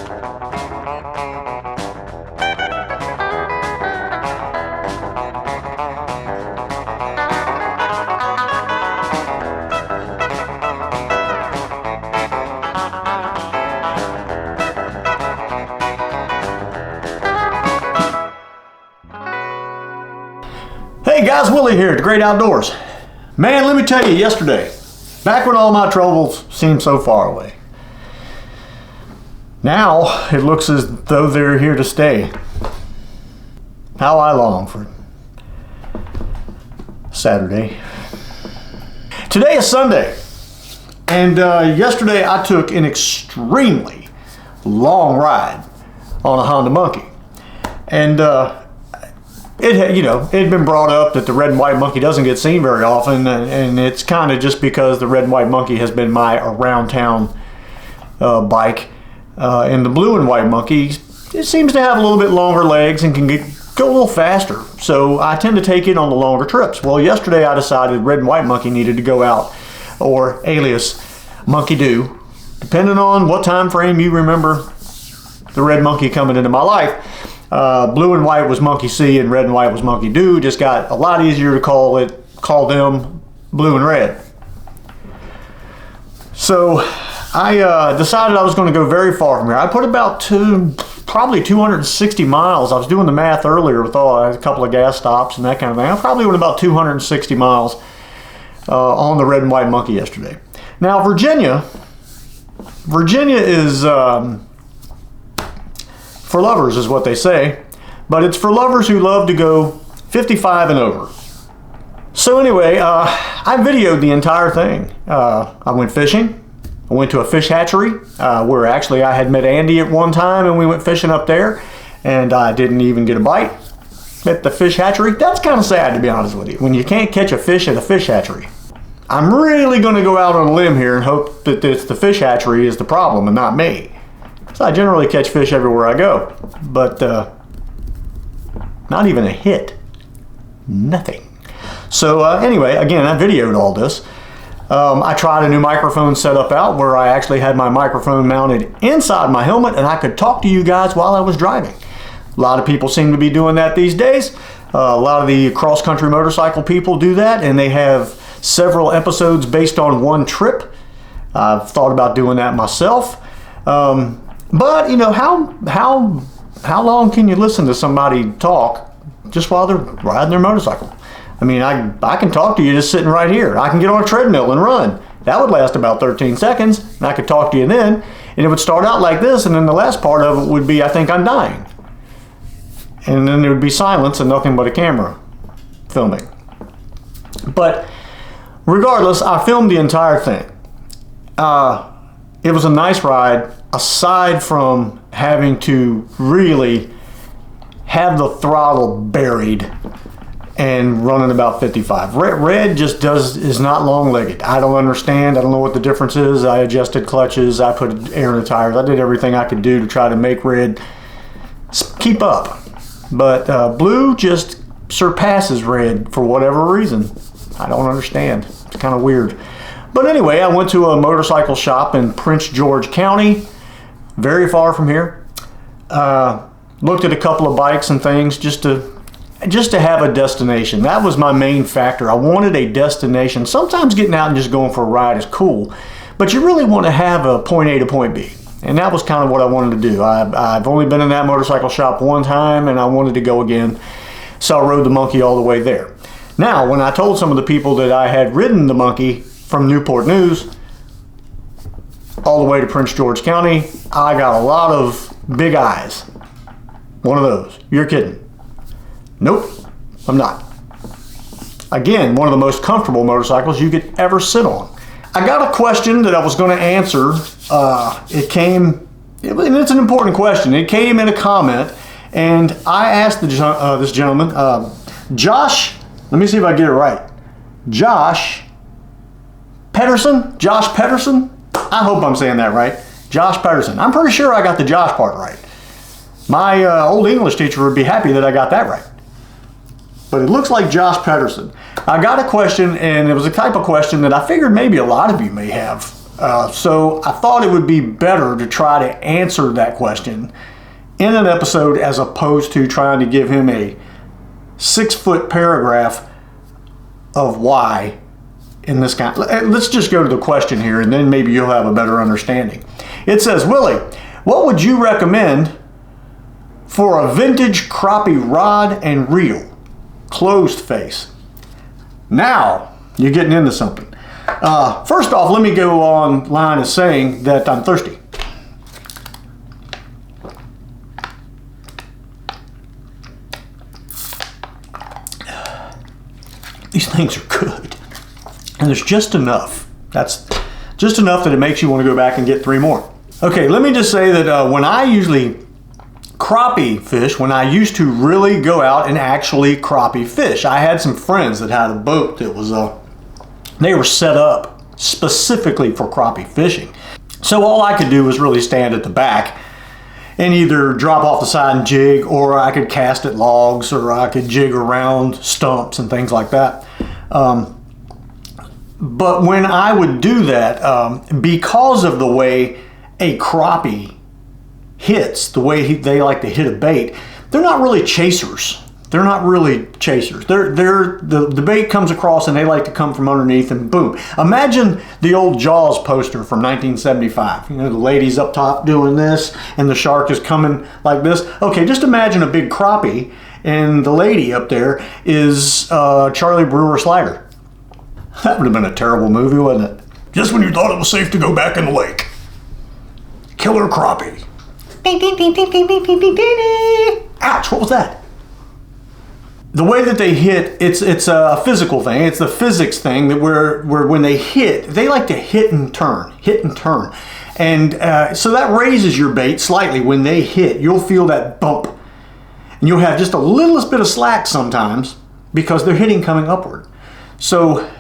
Hey guys, Willie here at The Great Outdoors. Man, let me tell you, yesterday, back when all my troubles seemed so far away, now it looks as though they're here to stay. How I long for Saturday. Today is Sunday, and yesterday I took an extremely long ride on a Honda Monkey. And it had been brought up that the red and white monkey doesn't get seen very often, and it's kind of just because the red and white monkey has been my around town bike, and the blue and white monkey, it seems to have a little bit longer legs and can go a little faster, so I tend to take it on the longer trips. Well, yesterday I decided red and white monkey needed to go out, or alias Monkey Do, depending on what time frame you remember the red monkey coming into my life. Blue and white was Monkey See and red and white was Monkey Do. Just got a lot easier to call them blue and red. So I decided I was going to go very far from here. I put about probably 260 miles. I was doing the math earlier with a couple of gas stops and that kind of thing. I probably went about 260 miles on the red and white monkey yesterday. Now Virginia is for lovers is what they say, but it's for lovers who love to go 55 and over. So anyway, I videoed the entire thing. I went fishing. I went to a fish hatchery where actually I had met Andy at one time, and we went fishing up there, and I didn't even get a bite at the fish hatchery. That's kind of sad, to be honest with you, when you can't catch a fish at a fish hatchery. I'm really going to go out on a limb here and hope that it's the fish hatchery is the problem and not me. So I generally catch fish everywhere I go, but not even a hit. Nothing. So anyway, again, I videoed all this. I tried a new microphone setup out where I actually had my microphone mounted inside my helmet and I could talk to you guys while I was driving. A lot of people seem to be doing that these days. A lot of the cross-country motorcycle people do that, and they have several episodes based on one trip. I've thought about doing that myself. But, you know, how long can you listen to somebody talk just while they're riding their motorcycle? I mean, I can talk to you just sitting right here. I can get on a treadmill and run. That would last about 13 seconds, and I could talk to you then, and it would start out like this, and then the last part of it would be, I think I'm dying. And then there would be silence and nothing but a camera filming. But regardless, I filmed the entire thing. It was a nice ride, aside from having to really have the throttle buried and running about 55. Red just is not long-legged. I don't understand. I don't know what the difference is. I adjusted clutches. I put air in the tires. I did everything I could do to try to make Red keep up. But Blue just surpasses Red for whatever reason. I don't understand. It's kind of weird. But anyway, I went to a motorcycle shop in Prince George County, very far from here. Looked at a couple of bikes and things just to have a destination. That was my main factor. I wanted a destination. Sometimes getting out and just going for a ride is cool, but you really want to have a point A to point B. And that was kind of what I wanted to do. I've only been in that motorcycle shop one time, and I wanted to go again. So I rode the Monkey all the way there. Now, when I told some of the people that I had ridden the Monkey from Newport News all the way to Prince George County, I got a lot of big eyes. One of those. You're kidding. Nope, I'm not. Again, one of the most comfortable motorcycles you could ever sit on. I got a question that I was going to answer. And it's an important question. It came in a comment, and I asked this gentleman, Josh, let me see if I get it right. Josh Pedersen? I hope I'm saying that right. Josh Pedersen. I'm pretty sure I got the Josh part right. My old English teacher would be happy that I got that right. But it looks like Josh Pedersen. I got a question, and it was a type of question that I figured maybe a lot of you may have So I thought it would be better to try to answer that question in an episode as opposed to trying to give him a 6-foot paragraph of why in this kind. Let's just go to the question here and then maybe you'll have a better understanding. It says, Willie, what would you recommend for a vintage crappie rod and reel, closed face? Now you're getting into something. First off, let me go on line as saying that I'm thirsty. These things are good. And there's just enough. That's just enough that it makes you want to go back and get 3 more. Okay, let me just say that when I usually crappie fish, when I used to really go out and actually crappie fish, I had some friends that had a boat that was, they were set up specifically for crappie fishing. So all I could do was really stand at the back and either drop off the side and jig, or I could cast at logs, or I could jig around stumps and things like that. But when I would do that, because of the way a crappie hits, the way they like to hit a bait, they're not really chasers. They're not really chasers. The bait comes across and they like to come from underneath and boom. Imagine the old Jaws poster from 1975. You know, the lady's up top doing this and the shark is coming like this. Okay, just imagine a big crappie and the lady up there is Charlie Brewer Slider. That would have been a terrible movie, wouldn't it? Just when you thought it was safe to go back in the lake. Killer crappie. Ouch, what was that? The way that they hit, it's a physical thing. It's the physics thing that where when they hit, they like to hit and turn. And so that raises your bait slightly. When they hit, you'll feel that bump. And you'll have just a littlest bit of slack sometimes because they're hitting coming upward. So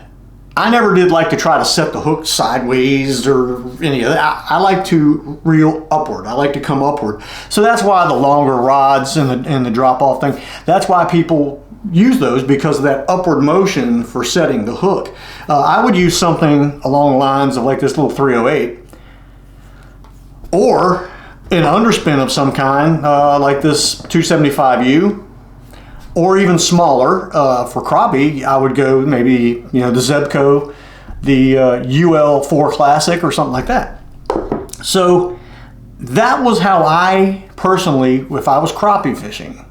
I never did like to try to set the hook sideways or any of that. I like to reel upward. I like to come upward. So that's why the longer rods and the drop-off thing, that's why people use those, because of that upward motion for setting the hook. I would use something along the lines of like this little 308, or an underspin of some kind, like this 275U. Or even smaller, for crappie, I would go maybe, you know, the Zebco, the UL4 Classic or something like that. So that was how I personally, if I was crappie fishing,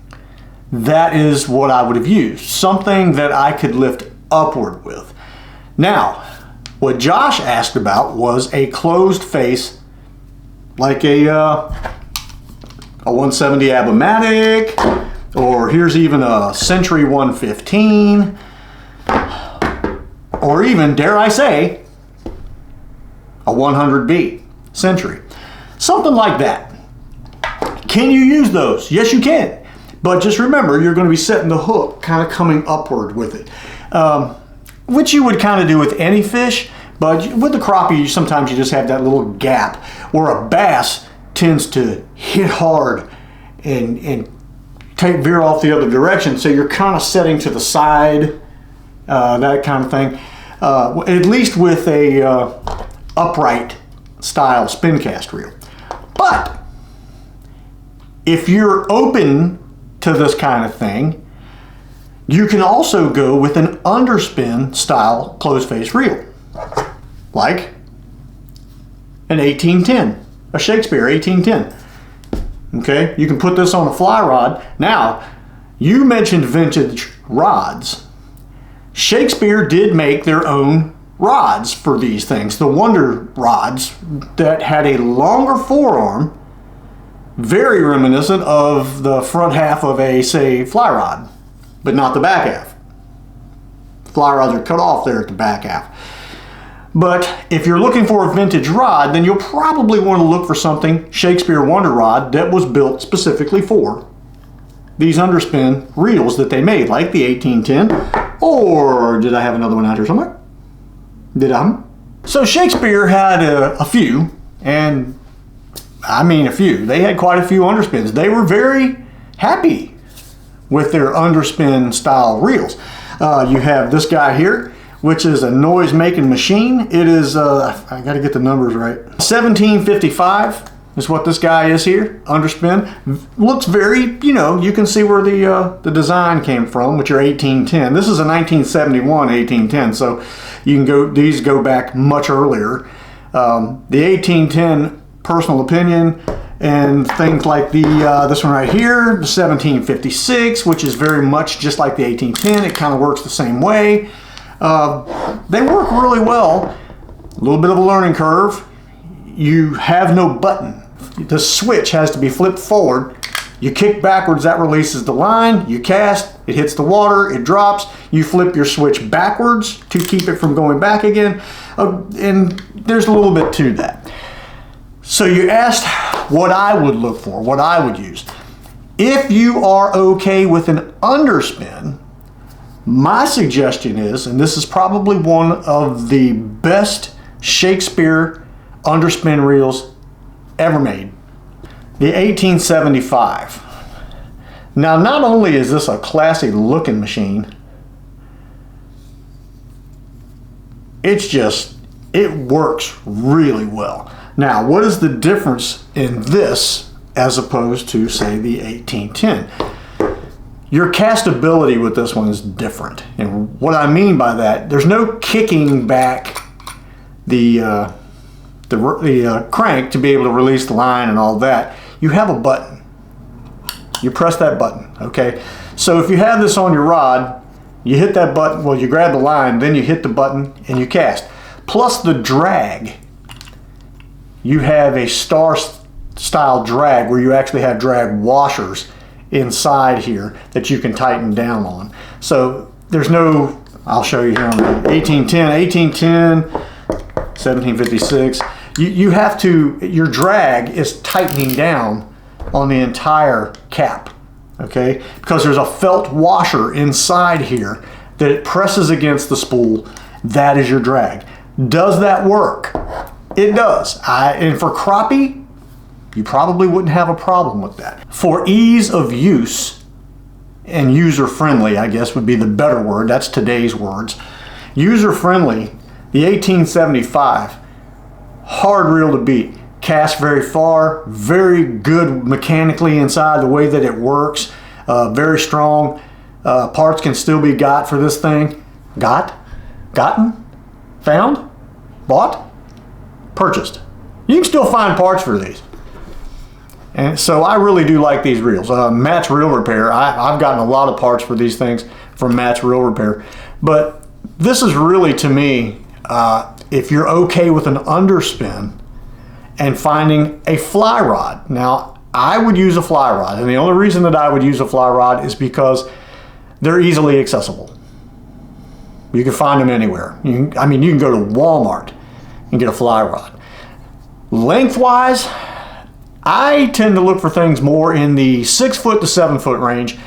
that is what I would have used. Something that I could lift upward with. Now, what Josh asked about was a closed face, like a 170 Abomatic, or here's even a Century 115, or even, dare I say, a 100B Century. Something like that. Can you use those? Yes, you can. But just remember, you're going to be setting the hook kind of coming upward with it, which you would kind of do with any fish, but with the crappie, sometimes you just have that little gap where a bass tends to hit hard and veer off the other direction, so you're kind of setting to the side, that kind of thing. At least with a upright style spin cast reel. But if you're open to this kind of thing, you can also go with an underspin style closed face reel, like an 1810, a Shakespeare 1810. Okay, you can put this on a fly rod. Now, you mentioned vintage rods. Shakespeare did make their own rods for these things, the Wonder rods that had a longer forearm, very reminiscent of the front half of a, say, fly rod, but not the back half. Fly rods are cut off there at the back half. But if you're looking for a vintage rod, then you'll probably want to look for something Shakespeare Wonder rod that was built specifically for these underspin reels that they made, like the 1810, or did I have another one out here somewhere? Did I? So Shakespeare had a few, and I mean a few. They had quite a few underspins. They were very happy with their underspin style reels. You have this guy here, which is a noise making machine. It is, I gotta get the numbers right. 1755 is what this guy is here, underspin. Looks very, you know, you can see where the design came from with your 1810. This is a 1971 1810, so you can go, these go back much earlier. The 1810, personal opinion, and things like this one right here, the 1756, which is very much just like the 1810. It kind of works the same way. They work really well. A little bit of a learning curve. You have no button. The switch has to be flipped forward. You kick backwards, that releases the line. You cast, it hits the water, it drops. You flip your switch backwards to keep it from going back again. And there's a little bit to that. So you asked what I would look for, what I would use. If you are okay with an underspin, my suggestion is, and this is probably one of the best Shakespeare underspin reels ever made, the 1875. Now, not only is this a classy looking machine, it's just, it works really well. Now, what is the difference in this as opposed to, say, the 1810? Your castability with this one is different. And what I mean by that, there's no kicking back the crank to be able to release the line and all that. You have a button. You press that button, okay? So if you have this on your rod, you hit that button, well, you grab the line, then you hit the button and you cast. Plus the drag. You have a star style drag where you actually have drag washers inside here that you can tighten down on. So there's no, I'll show you here on the 1810, 1756. You have to, your drag is tightening down on the entire cap, okay? Because there's a felt washer inside here that it presses against the spool. That is your drag. Does that work? It does. And for crappie, you probably wouldn't have a problem with that. For ease of use and user-friendly, I guess would be the better word. That's today's words. User-friendly, the 1875, hard reel to beat. Cast very far, very good mechanically inside the way that it works. Very strong. Parts can still be got for this thing. Gotten? Found? Bought? Purchased. You can still find parts for these. And so I really do like these reels. Matt's Reel Repair, I've gotten a lot of parts for these things from Matt's Reel Repair. But this is really, to me, if you're okay with an underspin and finding a fly rod. Now, I would use a fly rod, and the only reason that I would use a fly rod is because they're easily accessible. You can find them anywhere. You can go to Walmart and get a fly rod. Lengthwise, I tend to look for things more in the 6 foot to 7 foot range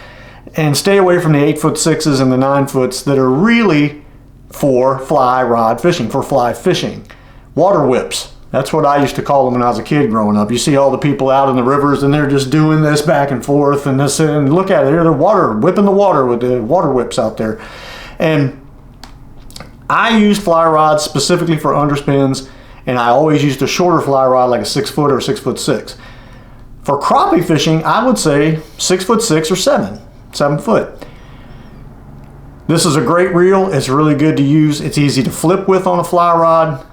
and stay away from the 8'6" and the 9 foots that are really for fly rod fishing, for fly fishing. Water whips. That's what I used to call them when I was a kid growing up. You see all the people out in the rivers and they're just doing this back and forth and this, and look at it, they're whipping the water with the water whips out there. And I use fly rods specifically for underspins, and I always used a shorter fly rod like a 6 foot or 6'6". For crappie fishing, I would say 6'6" or 7 foot. This is a great reel. It's really good to use. It's easy to flip with on a fly rod.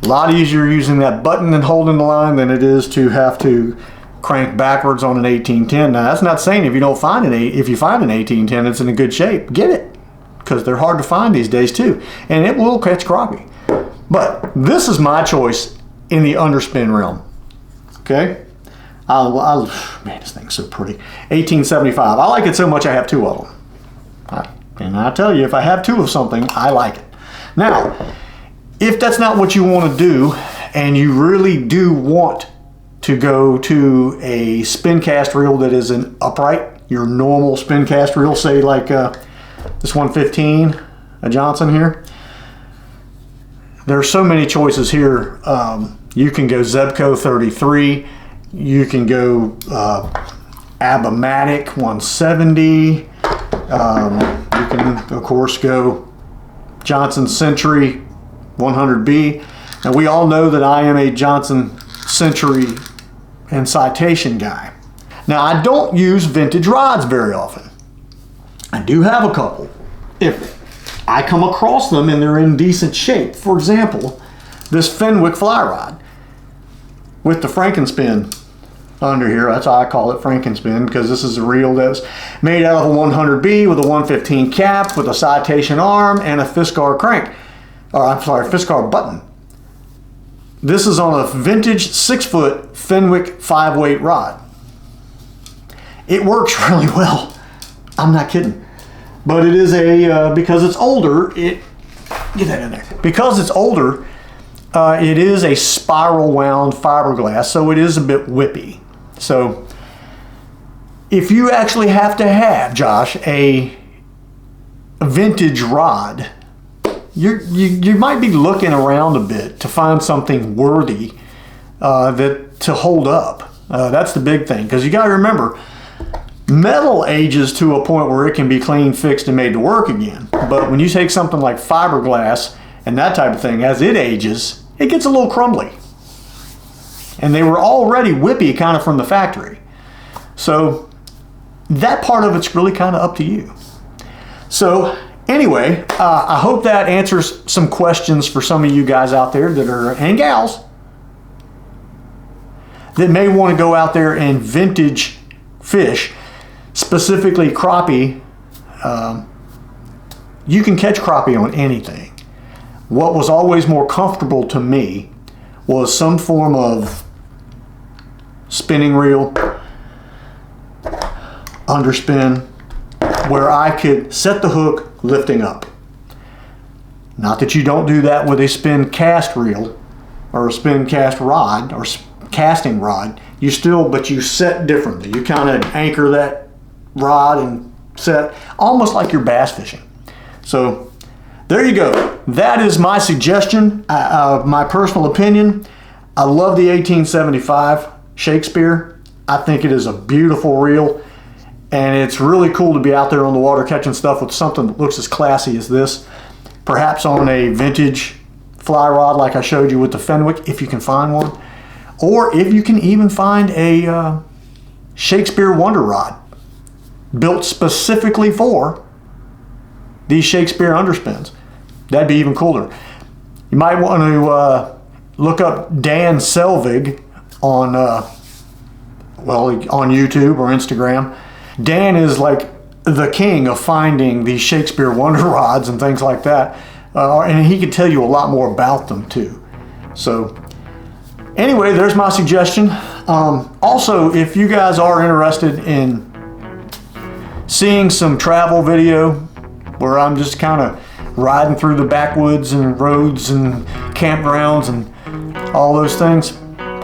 A lot easier using that button and holding the line than it is to have to crank backwards on an 1810. Now that's not saying if you find an 1810 it's in a good shape, get it, because they're hard to find these days too, and it will catch crappie. But this is my choice in the underspin realm. Okay, man, this thing's so pretty. 1875. I like it so much I have two of them. And I tell you, if I have two of something, I like it. Now, if that's not what you want to do, and you really do want to go to a spin cast reel that is an upright, your normal spin cast reel, say like this 115, a Johnson here. There are so many choices here. You can go Zebco 33. You can go Abimatic 170. You can, of course, go Johnson Century 100B. And we all know that I am a Johnson Century and Citation guy. Now, I don't use vintage rods very often. I do have a couple. If I come across them and they're in decent shape. For example, this Fenwick fly rod with the Frankenspin under here. That's how I call it, Frankenspin, because this is a reel that's made out of a 100B with a 115 cap with a Citation arm and a Fiskar crank. Or I'm sorry, Fiskar button. This is on a vintage 6-foot Fenwick 5-weight rod. It works really well. I'm not kidding. But it is a, because it's older, get that in there. Because it's older, it is a spiral wound fiberglass, so it is a bit whippy. So if you actually have to have, Josh, a vintage rod, you might be looking around a bit to find something worthy to hold up. That's the big thing, because you got to remember, metal ages to a point where it can be clean, fixed, and made to work again. But when you take something like fiberglass and that type of thing, as it ages, it gets a little crumbly. And they were already whippy kind of from the factory. So that part of it's really kind of up to you. So anyway, I hope that answers some questions for some of you guys out there that are, and gals, that may want to go out there and vintage fish, specifically crappie. You can catch crappie on anything. What was always more comfortable to me was some form of spinning reel, underspin, where I could set the hook lifting up. Not that you don't do that with a spin cast reel or a spin cast rod or casting rod. But you set differently. You kind of anchor that rod and set almost like you're bass fishing. So there you go. That is my suggestion, my personal opinion. I love the 1875 Shakespeare. I think it is a beautiful reel, and it's really cool to be out there on the water catching stuff with something that looks as classy as this. Perhaps on a vintage fly rod like I showed you with the Fenwick, if you can find one. Or if you can even find a Shakespeare Wonder Rod built specifically for these Shakespeare underspins. That'd be even cooler. You might want to look up Dan Selvig on YouTube or Instagram. Dan is like the king of finding these Shakespeare Wonder Rods and things like that. And he could tell you a lot more about them too. So anyway, there's my suggestion. Also, if you guys are interested in seeing some travel video where I'm just kind of riding through the backwoods and roads and campgrounds and all those things,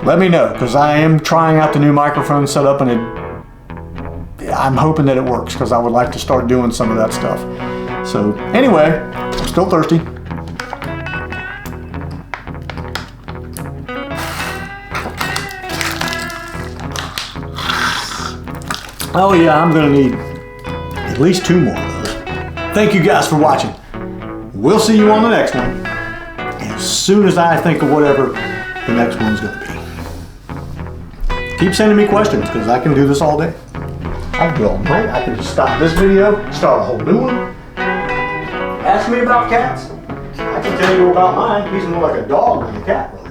let me know, because I am trying out the new microphone setup, and I'm hoping that it works, because I would like to start doing some of that stuff. So anyway, I'm still thirsty. Oh yeah, I'm gonna need at least 2 more of those. Thank you guys for watching. We'll see you on the next one, as soon as I think of whatever the next one's gonna be. Keep sending me questions, because I can do this all day. I can go all night. I can just stop this video, start a whole new one. Ask me about cats. I can tell you about mine. He's more like a dog than a cat, really.